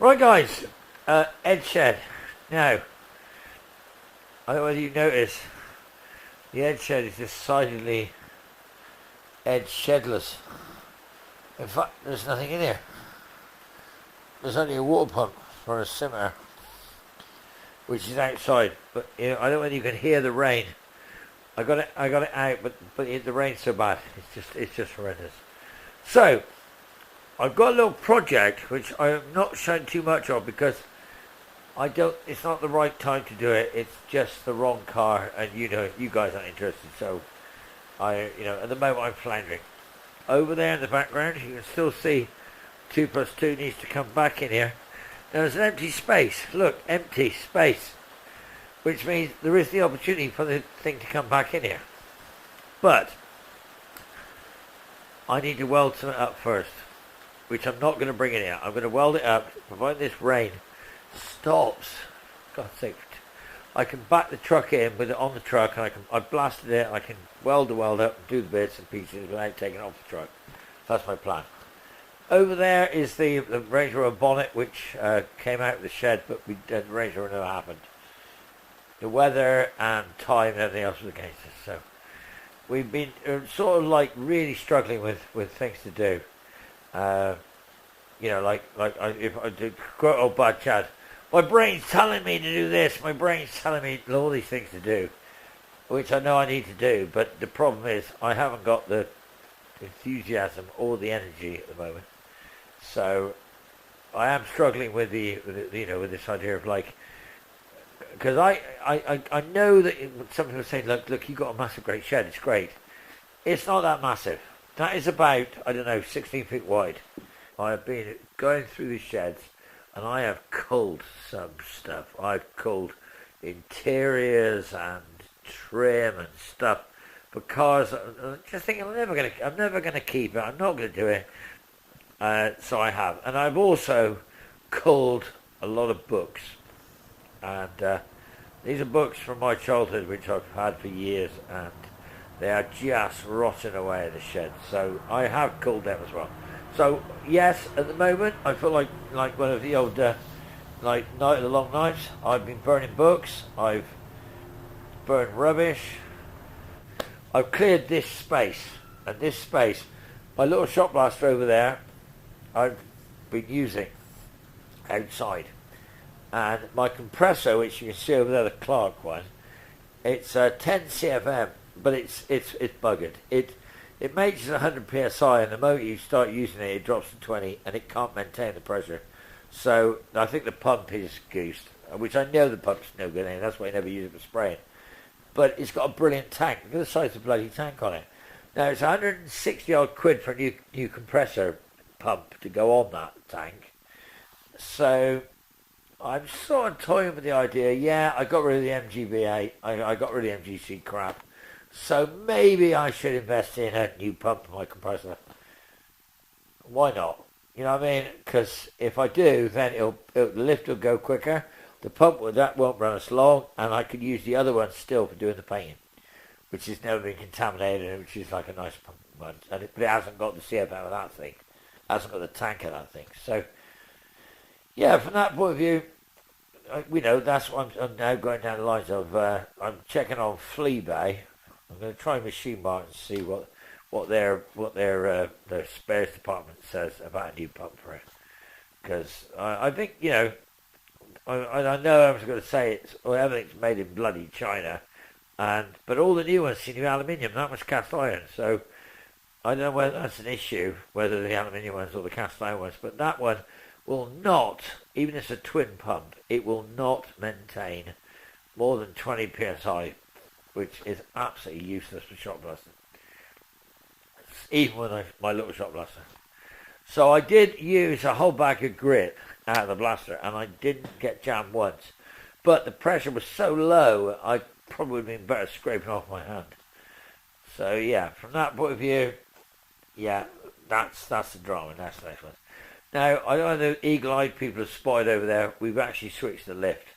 Right guys, EdShed. Now, I don't know whether you notice, the EdShed is decidedly EdShedless. In fact, there's nothing in here. There's only a water pump for a simmer, which is outside. But I don't know whether you can hear the rain. I got it out, but the rain's so bad. It's just horrendous. So, I've got a little project which I'm not showing too much of because it's not the right time to do it. It's just the wrong car, and you guys aren't interested. So at the moment I'm floundering. Over there in the background, you can still see 2 plus 2 needs to come back in here. Now there's an empty space. Look, empty space, which means there is the opportunity for the thing to come back in here. But I need to weld something up first, which I'm not going to bring in here. I'm going to weld it up, provided this rain stops. God's sake. I can back the truck in with it on the truck, and I blasted it, I can weld the weld up and do the bits and pieces without taking it off the truck. That's my plan. Over there is the Range Rover bonnet, which came out of the shed, but the Range Rover never happened. The weather and time and everything else was against us, so we've been sort of like really struggling with things to do. If I do quote old bad Chad, my brain's telling me to do this, my brain's telling me all these things to do, which I know I need to do, but the problem is I haven't got the enthusiasm or the energy at the moment. So I am struggling with with this idea of because I know that some people are saying, look, you've got a massive great shed, it's great. It's not that massive. That is about, 16 feet wide. I have been going through the sheds and I have culled some stuff. I've culled interiors and trim and stuff for cars. I'm just thinking I'm never going to keep it. I'm not going to do it. So I have. And I've also culled a lot of books. And these are books from my childhood which I've had for years, and they are just rotting away in the shed. So I have culled them as well. So yes, at the moment I feel like one of the old Night of the Long Knives. I've been burning books. I've burned rubbish. I've cleared this space, and this space, my little shop blaster over there, I've been using outside, and my compressor, which you can see over there, the Clark one, it's 10 CFM, but it's buggered. It makes 100 psi, and the moment you start using it, it drops to 20, and it can't maintain the pressure. So I think the pump is goosed, which I know the pump's no good, and that's why I never use it for spraying. But it's got a brilliant tank. Look at the size of the bloody tank on it. Now it's 160 odd quid for a new compressor pump to go on that tank. So I'm sort of toying with the idea. Yeah, I got rid of the MGBA. I got rid of the MGC crap. So maybe I should invest in a new pump for my compressor. Why not? You know what I mean? Because if I do, then the lift will go quicker. The pump that won't run as long, and I could use the other one still for doing the painting, which has never been contaminated, which is like a nice pump one. But it hasn't got the CFM of that thing. It hasn't got the tank of that thing. So yeah, from that point of view, that's what I'm now going down the lines of. I'm checking on Fleabay. I'm going to try Machine Mart and see what their spares department says about a new pump for it. Because I think I know I was going to say everything's made in bloody China, but all the new ones seem to be aluminium, not much cast iron. So I don't know whether that's an issue, whether the aluminium ones or the cast iron ones. But that one will not, even if it's a twin pump, it will not maintain more than 20 psi, which is absolutely useless for shot blasting, even with my little shot blaster. So I did use a whole bag of grit out of the blaster, and I didn't get jammed once. But the pressure was so low, I probably would have been better scraping off my hand. So yeah, from that point of view, yeah, that's the drama. That's the next one. Now, I know the eagle-eyed people have spotted over there. We've actually switched the lift.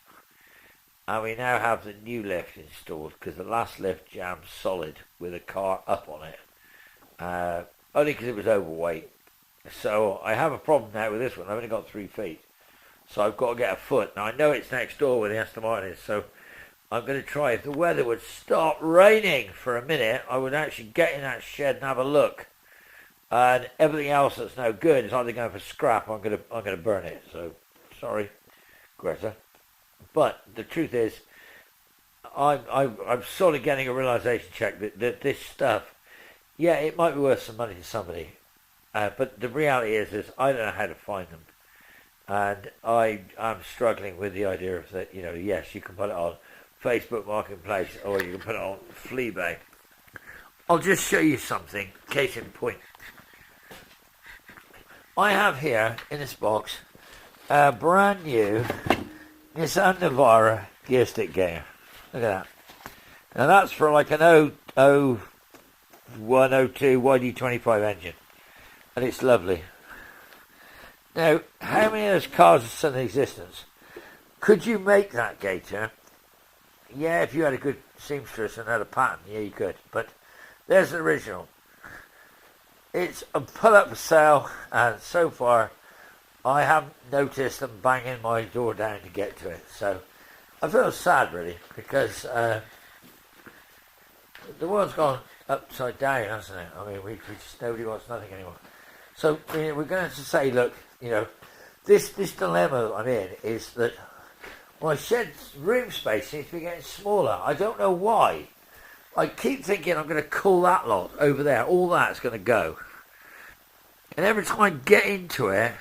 And we now have the new lift installed, because the last lift jammed solid with a car up on it. Only because it was overweight. So I have a problem now with this one. I've only got 3 feet. So I've got to get a foot. Now I know it's next door where the Aston Martin is, so I'm going to try. If the weather would stop raining for a minute, I would actually get in that shed and have a look. And everything else that's no good is either going for scrap or I'm going to burn it. So sorry, Greta. But the truth is, I'm sort of getting a realization check that this stuff, yeah, it might be worth some money to somebody, but the reality is I don't know how to find them, and I'm struggling with the idea of that. Yes, you can put it on Facebook Marketplace or you can put it on Fleabay. I'll just show you something. Case in point, I have here in this box a brand new Nissan Navara gear stick gainer. Look at that. Now that's for like an 102 YD25 engine. And it's lovely. Now, how many of those cars are still in existence? Could you make that gaiter? Yeah, if you had a good seamstress and had a pattern, yeah, you could. But there's the original. It's put up for sale, and so far I haven't noticed them banging my door down to get to it. So I feel sad, really, because the world's gone upside down, hasn't it? I mean, we just, nobody wants nothing anymore. So we're going to have to say, look, this dilemma I'm in is that my shed's room space seems to be getting smaller. I don't know why. I keep thinking I'm going to cull that lot over there. All that's going to go. And every time I get into it,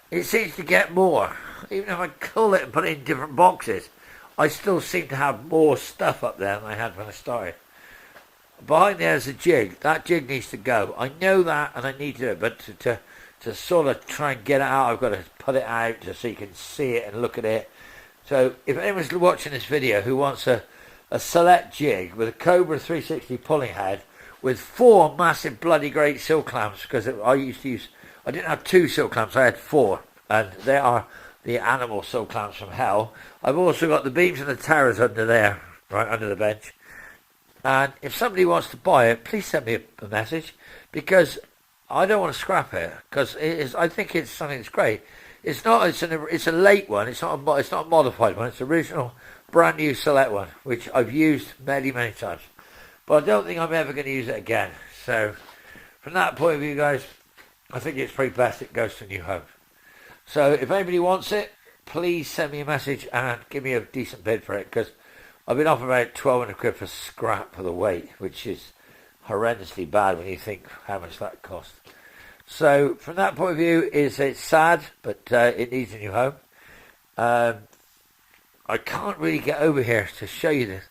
it seems to get more. Even if I cull it and put it in different boxes, I still seem to have more stuff up there than I had when I started. Behind there's a jig. That jig needs to go. I know that and I need to do it, but to sort of try and get it out, I've got to put it out just so you can see it and look at it. So if anyone's watching this video who wants a select jig with a Cobra 360 pulling head with 4 massive bloody great sill clamps, because I didn't have 2 sill clamps, I had 4, and they are the animal sill clamps from hell. I've also got the beams and the towers under there, right under the bench. And if somebody wants to buy it, please send me a message, because I don't want to scrap it, because I think it's something that's great. It's a late one. It's not a modified one. It's original, brand new select one, which I've used many, many times. But I don't think I'm ever going to use it again. So from that point of view, guys, I think it's pretty best it goes to a new home. So if anybody wants it, please send me a message and give me a decent bid for it, because I've been offered about 1,200 quid for scrap for the weight, which is horrendously bad when you think how much that costs. So from that point of view, it's sad, but it needs a new home. I can't really get over here to show you this,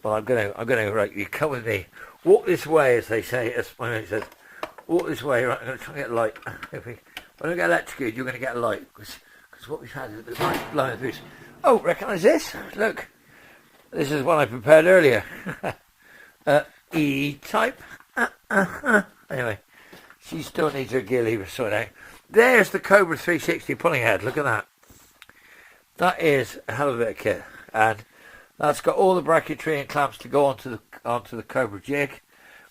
but I'm gonna right. You come with me. Walk this way, as they say. As my mate says, walk this way. Right, I'm gonna try and get a light. When I get electrocuted, you're gonna get a light, because what we've had is the light blowing through. Oh, recognise this? Look, this is one I prepared earlier. E-type. Anyway. She still needs her gear lever sorted out. There's the Cobra 360 pulling head. Look at that. That is a hell of a bit of kit. And that's got all the bracketry and clamps to go onto the Cobra jig.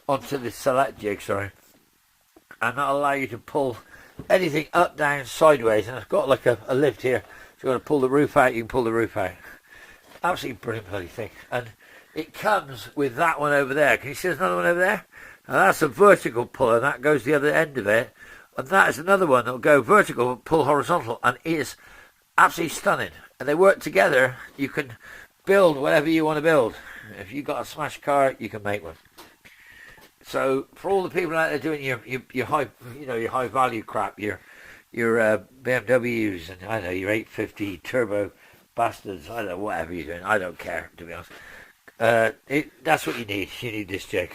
Onto the select jig, sorry. And that'll allow you to pull anything up, down, sideways. And it's got like a lift here. So you want to pull the roof out, you can pull the roof out. Absolutely brilliant bloody thing. And it comes with that one over there. Can you see there's another one over there? Now that's a vertical puller, that goes the other end of it, and that is another one that will go vertical, pull horizontal, and it is absolutely stunning. And they work together. You can build whatever you want to build. If you've got a smash car, you can make one. So for all the people out there doing your high value crap, your BMWs and I don't know, your 850 turbo bastards, I don't know, whatever you're doing, I don't care, to be honest. That's what you need. You need this jig.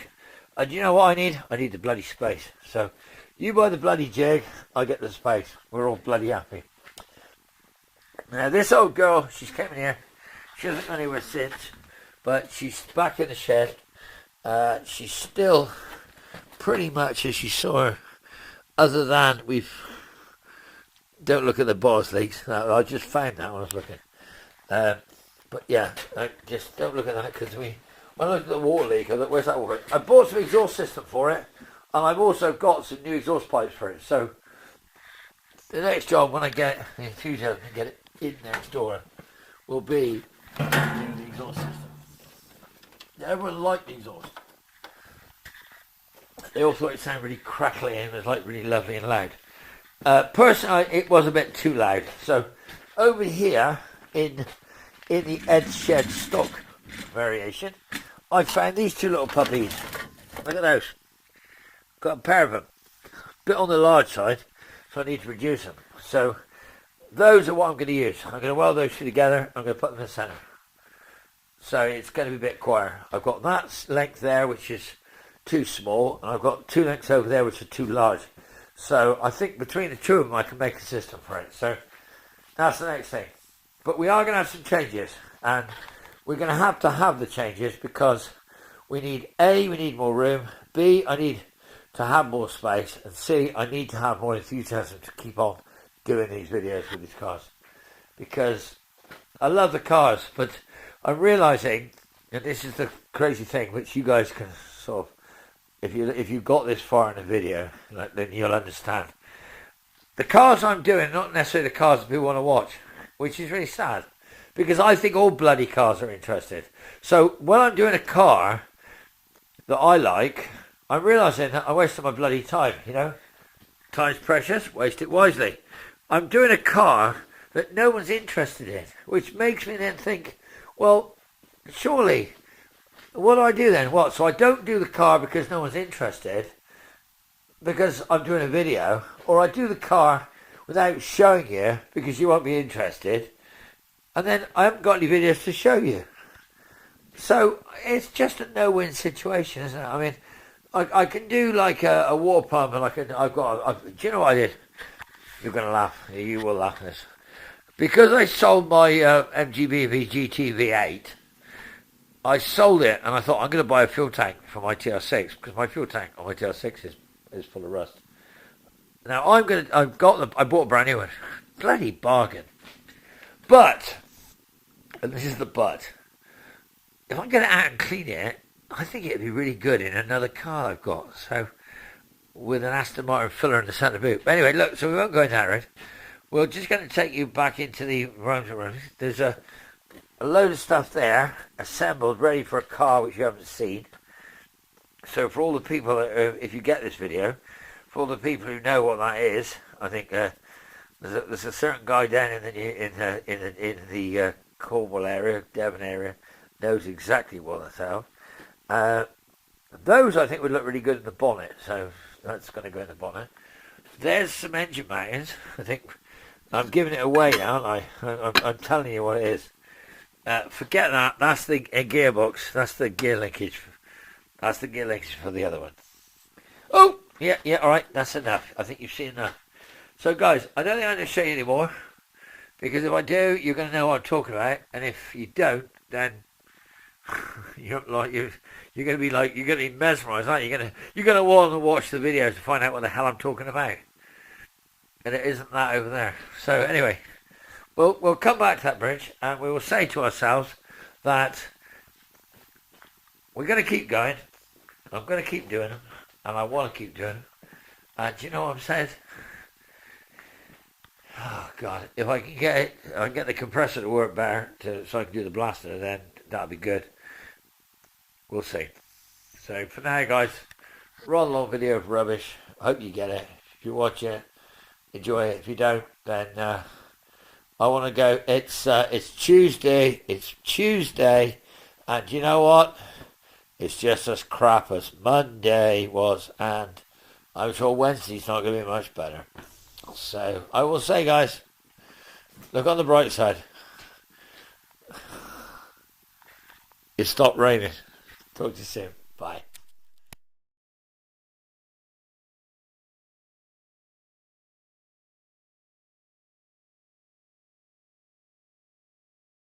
And you know what I need? I need the bloody space. So you buy the bloody jig, I get the space. We're all bloody happy. Now this old girl, she's came in here. She hasn't gone anywhere since, but she's back in the shed. She's still pretty much as you saw her, other than don't look at the boss leaks. I just found that when I was looking. But yeah, just don't look at that, because when I looked at the water leak, I thought, where's that water? I bought some exhaust system for it, and I've also got some new exhaust pipes for it. So the next job when I get it, in Tuesday I can get it. in next door will be the exhaust system. Everyone liked the exhaust. They all thought it sounded really crackly and it was like really lovely and loud. Personally, it was a bit too loud. So over here in the EdShed stock variation, I found these two little puppies. Look at those. Got a pair of them. A bit on the large side, so I need to reduce them. So those are what I'm going to use. I'm going to weld those two together. I'm going to put them in the centre. So it's going to be a bit quieter. I've got that length there, which is too small, and I've got two lengths over there, which are too large. So I think between the two of them, I can make a system for it. So that's the next thing. But we are going to have some changes, and we're going to have the changes because we need A, we need more room. B, I need to have more space, and C, I need to have more enthusiasm to keep on doing these videos with these cars, because I love the cars, but I'm realising, and this is the crazy thing, which you guys can sort of, if you got this far in the video, then you'll understand. The cars I'm doing, not necessarily the cars that people want to watch, which is really sad, because I think all bloody cars are interested. So when I'm doing a car that I like, I'm realising that I wasted my bloody time, you know. Time's precious, waste it wisely. I'm doing a car that no one's interested in, which makes me then think, well, surely, what do I do then? What? So I don't do the car because no one's interested, because I'm doing a video, or I do the car without showing you because you won't be interested, and then I haven't got any videos to show you. So it's just a no-win situation, isn't it? I mean, I can do like a water pump, and do you know what I did? You're going to laugh. You will laugh at this. Because I sold my MGB GT V8, I sold it, and I thought I'm going to buy a fuel tank for my TR6, because my fuel tank on my TR6 is full of rust. Now I bought a brand new one, bloody bargain. But, and this is the but, if I get it out and clean it, I think it'd be really good in another car I've got. So, with an Aston Martin filler in the centre boot. But anyway, look, so we won't go into that road. We're just going to take you back into the room. There's a load of stuff there, assembled, ready for a car which you haven't seen. So for all the people, if you get this video, for all the people who know what that is, I think there's a certain guy down in the Cornwall area, Devon area, knows exactly what that's about. Those I think would look really good in the bonnet, so that's going to go in the bonnet. There's some engine mountings. I think I'm giving it away now, aren't I? I'm telling you what it is. Forget that. That's the gearbox. That's the gear linkage. That's the gear linkage for the other one. Oh, yeah, all right. That's enough. I think you've seen enough. So, guys, I don't think I'm going to show you anymore, because if I do, you're going to know what I'm talking about, and if you don't, then you're going to be mesmerised, aren't you? You're going to want to watch the video to find out what the hell I'm talking about, and it isn't that over there. So anyway, we'll come back to that bridge, and we will say to ourselves that we're going to keep going. I'm going to keep doing them, and I want to keep doing them. And do you know what I'm saying? Oh God! If I can get the compressor to work better, so I can do the blaster, then that'll be good. We'll see. So for now, guys, rather long video of rubbish. I hope you get it. If you watch it, enjoy it. If you don't, then I want to go. It's Tuesday. It's Tuesday, and you know what? It's just as crap as Monday was, and I'm sure Wednesday's not going to be much better. So I will say, guys, look on the bright side. It stopped raining. Talk to you soon. Bye.